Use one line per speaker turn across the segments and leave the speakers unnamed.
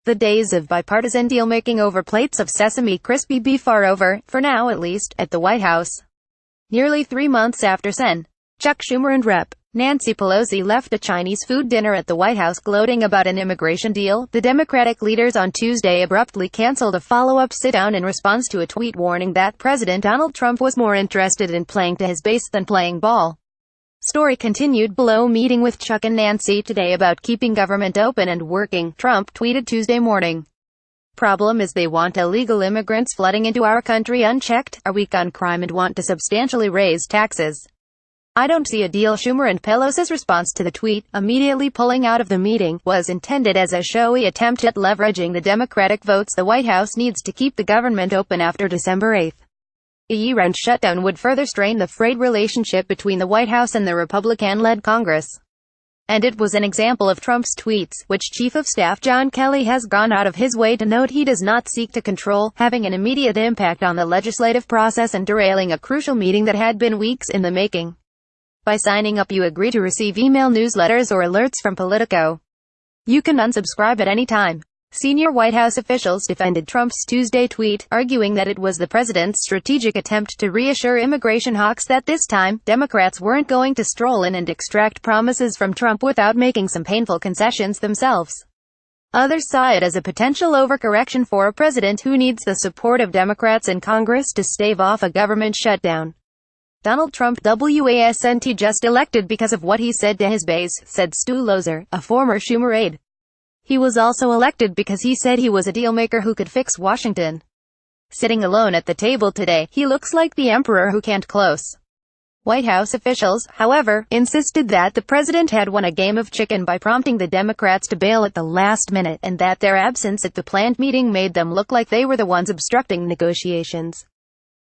The days of bipartisan deal-making over plates of sesame crispy beef are over, for now at least, at the White House. Nearly 3 months after Sen. Chuck Schumer and Rep. Nancy Pelosi left a Chinese food dinner at the White House gloating about an immigration deal, the Democratic leaders on Tuesday abruptly canceled a follow-up sit-down in response to a tweet warning that President Donald Trump was more interested in playing to his base than playing ball. Story continued below. Meeting with Chuck and Nancy today about keeping government open and working, Trump tweeted Tuesday morning. Problem is they want illegal immigrants flooding into our country unchecked, are weak on crime and want to substantially raise taxes. I don't see a deal. Schumer and Pelosi's response to the tweet, immediately pulling out of the meeting, was intended as a showy attempt at leveraging the Democratic votes the White House needs to keep the government open after December 8. A year-end shutdown would further strain the frayed relationship between the White House and the Republican-led Congress. And it was an example of Trump's tweets, which Chief of Staff John Kelly has gone out of his way to note he does not seek to control, having an immediate impact on the legislative process and derailing a crucial meeting that had been weeks in the making. By signing up, you agree to receive email newsletters or alerts from Politico. You can unsubscribe at any time. Senior White House officials defended Trump's Tuesday tweet, arguing that it was the president's strategic attempt to reassure immigration hawks that this time, Democrats weren't going to stroll in and extract promises from Trump without making some painful concessions themselves. Others saw it as a potential overcorrection for a president who needs the support of Democrats in Congress to stave off a government shutdown. Donald Trump wasn't just elected because of what he said to his base, said Stu Lozer, a former Schumer aide. He was also elected because he said he was a dealmaker who could fix Washington. Sitting alone at the table today, he looks like the emperor who can't close. White House officials, however, insisted that the president had won a game of chicken by prompting the Democrats to bail at the last minute, and that their absence at the planned meeting made them look like they were the ones obstructing negotiations.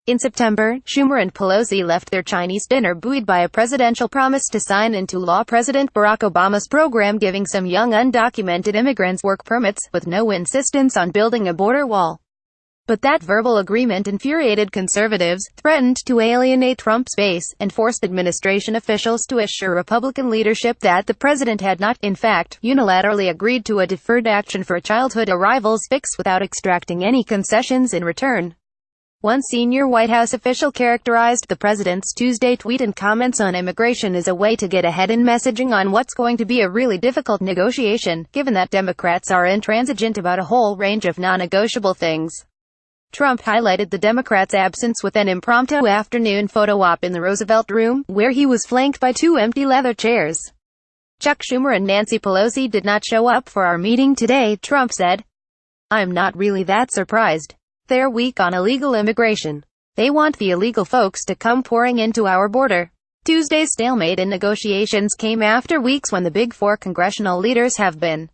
In September, Schumer and Pelosi left their Chinese dinner buoyed by a presidential promise to sign into law President Barack Obama's program giving some young undocumented immigrants work permits, with no insistence on building a border wall. But that verbal agreement infuriated conservatives, threatened to alienate Trump's base, and forced administration officials to assure Republican leadership that the president had not, in fact, unilaterally agreed to a deferred action for childhood arrivals fix without extracting any concessions in return. One senior White House official characterized the president's Tuesday tweet and comments on immigration as a way to get ahead in messaging on what's going to be a really difficult negotiation, given that Democrats are intransigent about a whole range of non-negotiable things. Trump highlighted the Democrats' absence with an impromptu afternoon photo op in the Roosevelt Room, where he was flanked by 2 empty leather chairs. Chuck Schumer and Nancy Pelosi did not show up for our meeting today, Trump said. I'm not really that surprised. They're weak on illegal immigration. They want the illegal folks to come pouring into our border. Tuesday's stalemate in negotiations came after weeks when the Big Four congressional leaders have been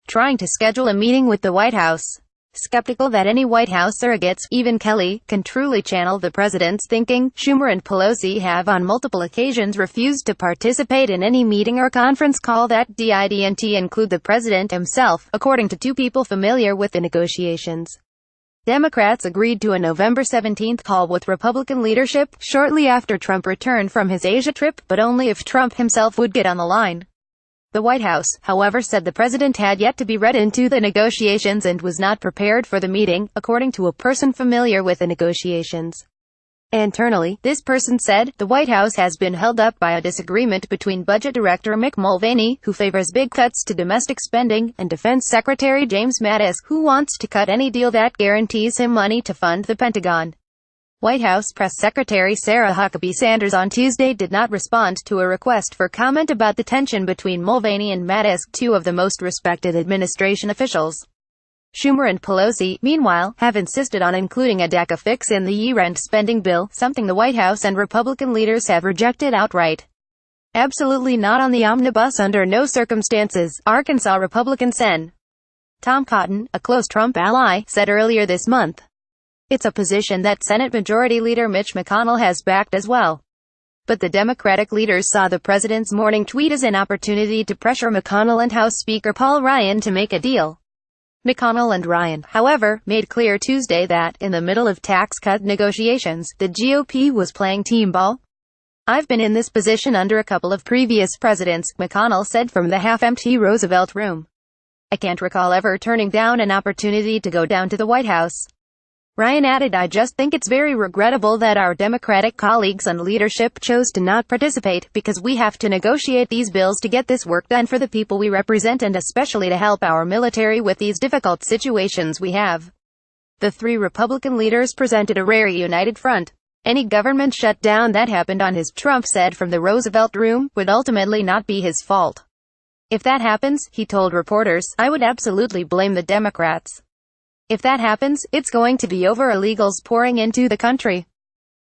trying to schedule a meeting with the White House. Skeptical that any White House surrogates, even Kelly, can truly channel the president's thinking, Schumer and Pelosi have on multiple occasions refused to participate in any meeting or conference call that didn't include the president himself, according to 2 people familiar with the negotiations. Democrats agreed to a November 17 call with Republican leadership, shortly after Trump returned from his Asia trip, but only if Trump himself would get on the line. The White House, however, said the president had yet to be read into the negotiations and was not prepared for the meeting, according to a person familiar with the negotiations. Internally, this person said, the White House has been held up by a disagreement between Budget Director Mick Mulvaney, who favors big cuts to domestic spending, and Defense Secretary James Mattis, who wants to cut any deal that guarantees him money to fund the Pentagon. White House Press Secretary Sarah Huckabee Sanders on Tuesday did not respond to a request for comment about the tension between Mulvaney and Mattis, 2 of the most respected administration officials. Schumer and Pelosi, meanwhile, have insisted on including a DACA fix in the year-end spending bill, something the White House and Republican leaders have rejected outright. Absolutely not on the omnibus under no circumstances, Arkansas Republican Sen. Tom Cotton, a close Trump ally, said earlier this month. It's a position that Senate Majority Leader Mitch McConnell has backed as well. But the Democratic leaders saw the president's morning tweet as an opportunity to pressure McConnell and House Speaker Paul Ryan to make a deal. McConnell and Ryan, however, made clear Tuesday that, in the middle of tax cut negotiations, the GOP was playing team ball. I've been in this position under a couple of previous presidents, McConnell said from the half-empty Roosevelt Room. I can't recall ever turning down an opportunity to go down to the White House. Ryan added, I just think it's very regrettable that our Democratic colleagues and leadership chose to not participate, because we have to negotiate these bills to get this work done for the people we represent and especially to help our military with these difficult situations we have. The three Republican leaders presented a rare united front. Any government shutdown that happened on his, Trump said from the Roosevelt Room, would ultimately not be his fault. If that happens, he told reporters, I would absolutely blame the Democrats. If that happens, it's going to be over illegals pouring into the country.